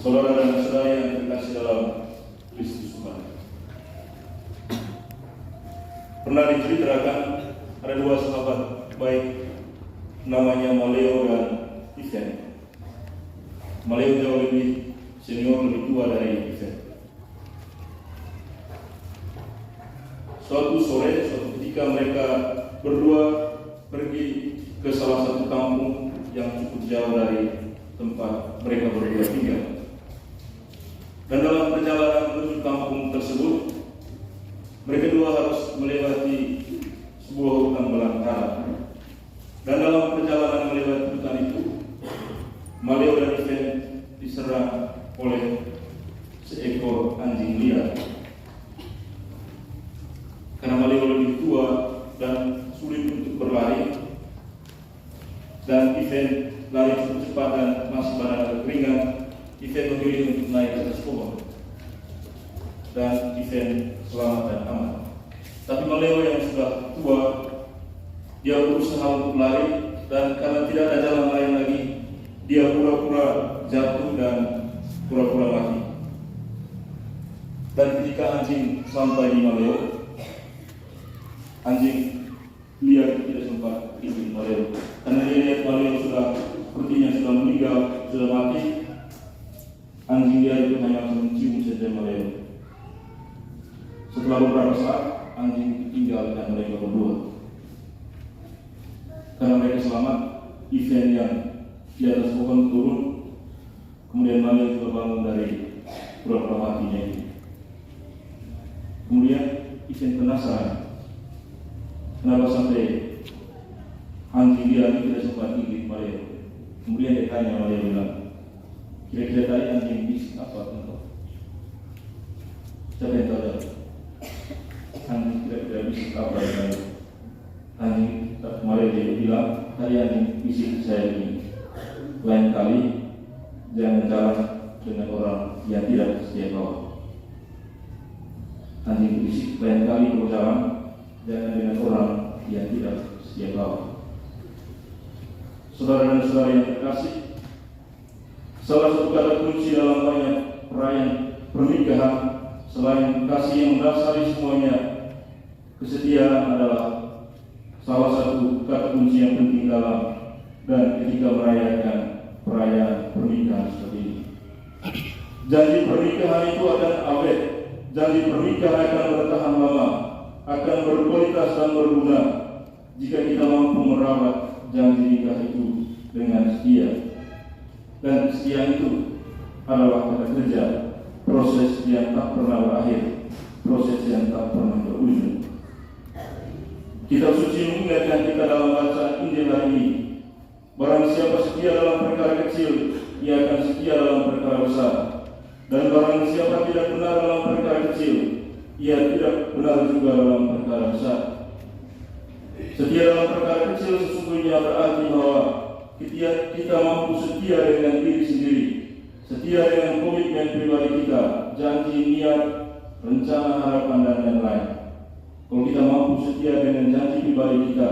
Saudara dan saudari yang terkasih dalam Kristus Tuhan. Pernah diceritakan ada dua sahabat baik, namanya Maleo dan Ivan. Maleo jauh lebih senior, lebih tua dari Ivan. Suatu sore, suatu ketika mereka berdua pergi ke salah satu kampung yang cukup jauh dari tempat mereka berdua tinggal. Dan dalam perjalanan menuju kampung tersebut, mereka dua harus melewati sebuah hutan belantara. Dan dalam perjalanan melewati hutan itu, Maleo dan Ivan diserang oleh seekor anjing liar. Karena Maleo lebih tua dan sulit untuk berlari, dan Ivan lari cukup cepat dan masih pada keringat, Ivan memilih untuk naik ke atas pohon, dan Ivan selamat dan aman. Tapi Maleo yang sudah tua, dia berusaha untuk lari, dan karena tidak ada jalan lain lagi, dia pura-pura jatuh dan pura-pura mati. Dan ketika anjing sampai di Maleo, anjing liar tidak sempat ikuti Maleo, karena dia lihat Maleo sepertinya sudah meninggal, sudah mati. Anjing liar itu hanya mencium saja Maleo. Setelah beberapa saat, anjing tinggalkan mereka berdua. Karena mereka selamat, Ivan yang di atas pohon turun, kemudian Maleo juga bangun dari pura-pura matinya itu. Kemudian Ivan penasaran, kenapa sampai anjing liar itu tidak sempat gigit Maleo. Kemudian dia tanya, Maleo bilang, kira-kira tadi anjing bisik apa engkau? Siapa yang tahu? Anjing kira-kira bisik apa yang anjing? Maleo dia bilang, tadi anjing bisik saya ini, lain kali jangan jalan dengan orang yang tidak setia kawan. Anjing bisik, lain kali kalau jalan jangan dengan orang yang tidak setia kawan. Saudara dan saudari yang terkasih, salah satu kata kunci dalam banyak perayaan pernikahan selain kasih yang mendasari semuanya, kesetiaan adalah salah satu kata kunci yang penting dalam dan ketika merayakan perayaan pernikahan seperti ini. Janji pernikahan itu akan awet, janji pernikahan akan bertahan lama, akan berkualitas dan berguna jika kita mampu merawat janji nikah itu dengan setia. Dan kesetiaan itu adalah kata kerja, proses yang tak pernah berakhir, proses yang tak pernah berujung. Kitab suci mengingatkan kita dalam bacaan Injil hari ini, barang siapa setia dalam perkara kecil, ia akan setia dalam perkara besar. Dan barang siapa tidak benar dalam perkara kecil, ia tidak benar juga dalam perkara besar. Setia dalam perkara kecil sesungguhnya berarti bahwa kita mampu setia dengan diri sendiri, setia dengan komitmen pribadi kita, janji, niat, rencana, harapan, dan lain-lain. Kalau kita mampu setia dengan janji pribadi kita,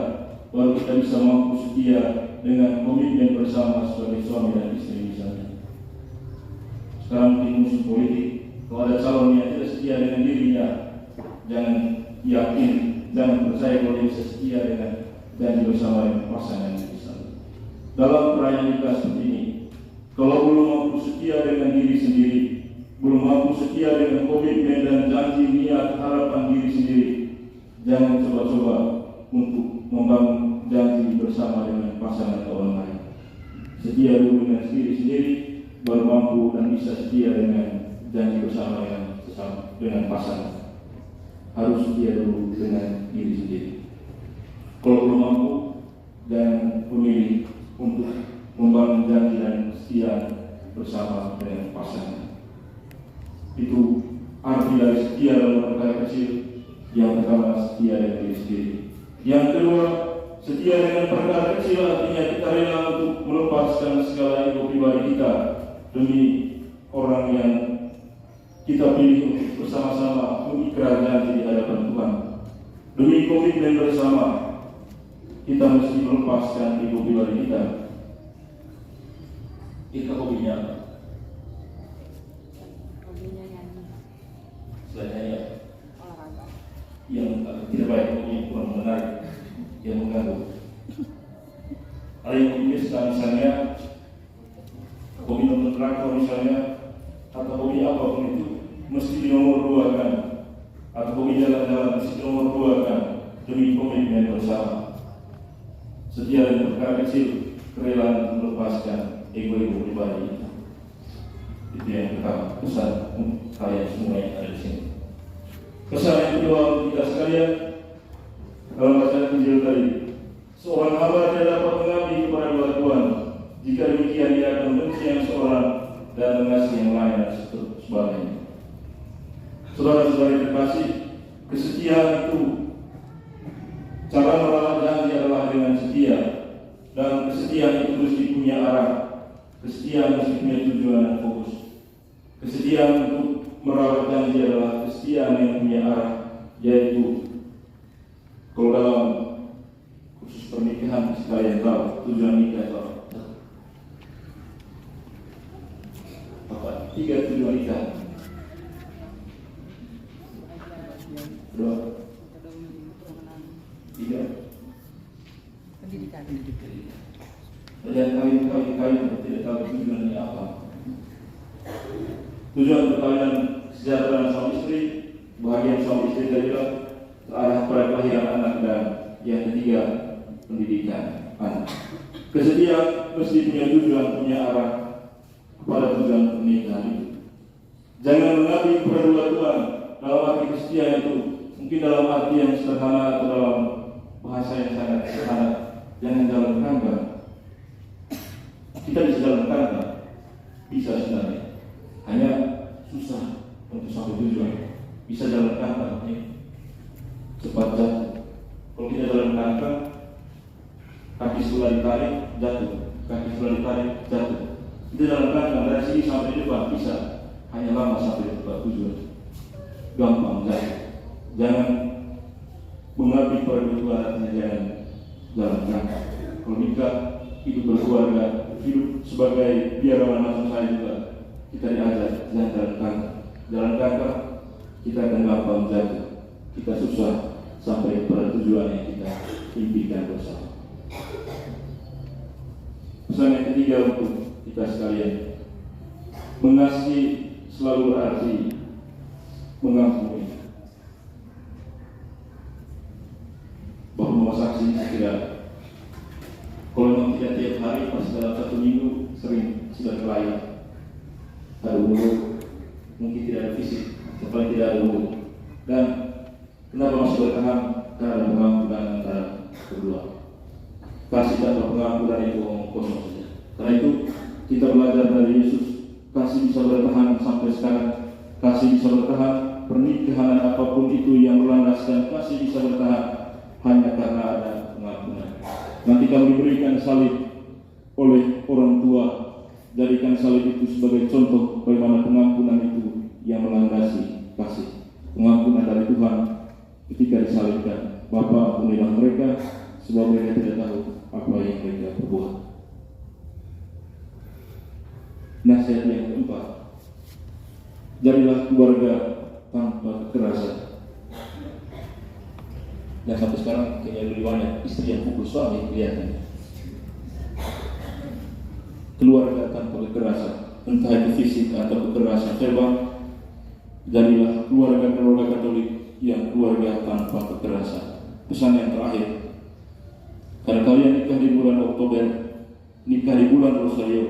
baru kita bisa mampu setia dengan komitmen bersama sebagai suami dan istri misalnya. Sekarang di musim politik, kalau ada calon yang tidak setia dengan dirinya, jangan yakin, jangan percaya kalau dia bisa setia dengan janji bersama dengan pasangan misalnya. Dalam perayaan nikah seperti ini, kalau belum mampu setia dengan diri sendiri, belum mampu setia dengan komitmen dan janji, niat, harapan diri sendiri, jangan coba-coba untuk membangun janji bersama dengan pasangan atau orang lain. Setia dulu dengan diri sendiri, baru mampu dan bisa setia dengan janji bersama dengan pasangan. Harus setia dulu dengan diri sendiri. Kalau belum mampu, jangan memilih untuk membangun janji dan setia bersama dengan pasangan. Itu arti dari setia dalam perkara kecil. Yang pertama, setia dengan diri sendiri. Yang kedua, setia dengan perkara kecil artinya kita rela untuk melepaskan segala ego pribadi kita demi orang yang kita pilih untuk bersama-sama mengikrar janji di hadapan Tuhan. Demi komitmen bersama, kita mesti melepaskan ego pribadi kita. Kita hobinya apa? merantau misalnya, atau hobi apapun itu, mesti dinomor dua kan, atau hobi jalan-jalan mesti dinomor dua kan, demi komitmen bersama. Setia dan perkara kecil, kerelaan melepaskan ego-ego pribadi itu. Itu yang pertama, pesan kalian semua yang ada di sini. Pesan yang kedua untuk kita sekalian, dalam bacaan Injil tadi, seorang hamba tidak dapat mengabdi kepada dua tuan. Jika demikian, dia akan membenci yang seorang dan mengasihi yang lain dan sebagainya. Saudara-saudari terkasih, kesetiaan itu, cara merawat janji adalah dengan setia, dan kesetiaan itu mesti punya arah. Kesetiaan mesti punya tujuan dan fokus. Kesetiaan untuk merawat janji adalah kesetiaan yang punya arah, yaitu kalau dalam khusus pernikahan sekalian tahu tujuan nikah itu apa? 3 tujuan nikah. Dua, 3 pendidikan. Dan kawin tidak tahu tujuannya apa. Tujuan perkawinan kesejahteraan suami istri, bahagia suami istri adalah ke arah pada kelahiran anak, dan yang ketiga pendidikan anak. Kesetiaan mesti punya tujuan, punya arah pada tujuan pernikahan itu. Jangan mengabdi kepada dua tuan dalam arti kesetiaan itu, mungkin dalam arti yang sederhana atau dalam bahasa yang sangat sederhana. Jangan jalan tangga. Kita bisa jalan tangga, bisa sebenarnya. Hanya susah untuk sampai tujuan. Bisa jalan tangga, cepat jatuh. Kalau kita jalan tangga, kaki sudah ditarik, jatuh. Kaki sudah ditarik, jatuh. Kita jalan tangga dari sini sampai depan bisa. Hanya lama sampai tempat tujuan. Gampang jatuh. Jangan mengabdi pada dua artinya, jangan jalan tangga. Kalau nikah, hidup berkeluarga, hidup sebagai biarawan langsung saya juga. Kita diajar jangan jalan tangga. Jalan tangga kita akan gampang jatuh. Kita susah sampai pada tujuan yang kita impikan bersama. Pesan yang ketiga untuk kita sekalian, mengasihi selalu berarti mengampuni. Bahwa saksi tidak, kalau memang tidak tiap hari, pas dalam 1 minggu sering sudah kelayan. Ada umur, mungkin tidak ada fisik, setelah tidak ada umur. Dan kenapa masih bertahan? Karena ada pengampunan antara kedua. Kasih tanpa pengampunan itu omong kosong saja. Karena itu kita belajar dari Yesus, kasih bisa bertahan sampai sekarang. Kasih bisa bertahan, pernikahan apapun itu yang melandaskan kasih bisa bertahan hanya karena ada pengampunan. Nanti kamu diberikan salib oleh orang tua, jadikan salib itu sebagai contoh bagaimana pengampunan itu yang melandasi kasih. Pengampunan dari Tuhan ketika disalibkan. Bapa, ampunilah mereka sebab mereka tidak tahu apa yang mereka perbuat. Nasihat yang keempat, jadilah keluarga tanpa kekerasan. Dan sampai sekarang kayaknya lebih banyak istri yang pukul suami kelihatannya. Keluarga tanpa kekerasan, entah itu fisik atau kekerasan verbal. Jadilah keluarga Katolik yang keluarga tanpa kekerasan. Pesan yang terakhir, karena kalian nikah di bulan Oktober, nikah di bulan Rosario,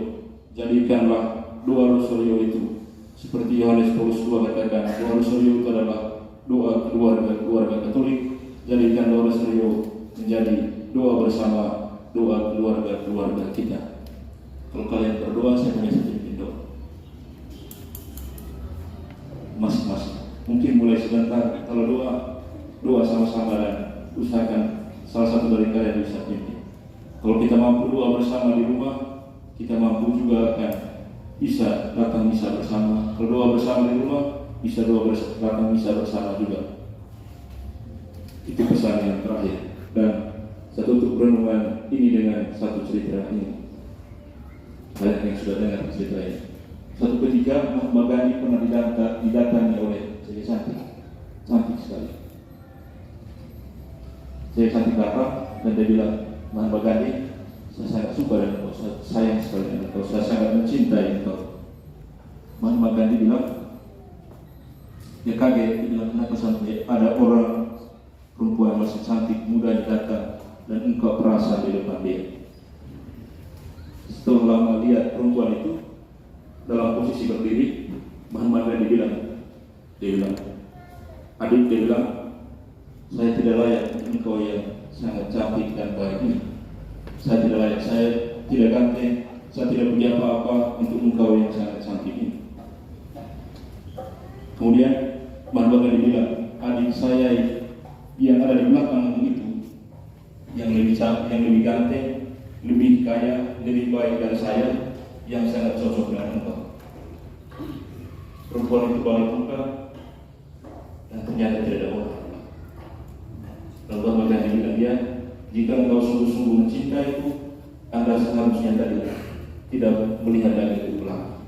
jadikanlah doa Rosario itu seperti Yohanes Paulus II katakan, doa Rosario itu adalah doa keluarga Katolik. Jadikan doa Rosario menjadi doa bersama, doa keluarga kita. Kalau kalian berdoa, saya punya sedikit doa. Masing-masing. Mungkin mulai sebentar. Kalau doa sama-sama dan usahakan salah satu dari kalian bisa pimpin. Kalau kita mampu doa bersama di rumah, kita mampu juga akan bisa datang misa bersama. Kalau doa bersama di rumah, bisa datang misa bersama juga. Itu pesan yang terakhir. Dan saya tutup renungan ini dengan satu cerita ini. Kalian yang sudah dengar cerita ini. Suatu ketika Mahatma Gandhi pernah didatangi oleh cewek cantik sekali. Cewek cantik datang dan dia bilang, Mahatma Gandhi, saya sangat suka dengan kau, saya sayang sekali dengan kau, saya sangat mencintai engkau. Mahatma Gandhi bilang, dia kaget, dia bilang, kenapa sampai ada orang perempuan masih cantik, muda datang dan engkau perasa di depan dia. Setelah lama lihat perempuan itu dalam posisi berdiri, Mahatma Gandhi bilang, adik, dia bilang, saya tidak layak engkau yang sangat cantik dan baik ini. Saya tidak layak, saya tidak ganteng, saya tidak punya apa-apa untuk engkau yang sangat cantik ini. Kemudian Mahatma Gandhi bilang, adik saya yang ada di belakang itu, yang lebih cantik, yang lebih ganteng, lebih kaya, lebih baik dari saya, yang sangat cocok dengan engkau. Perempuan itu balik muka dan ternyata tidak ada orang. Lalu Mahatma Gandhi bilang dia, jika engkau sungguh-sungguh mencintaiku, Anda seharusnya tadi tidak melihat dari itu belakang.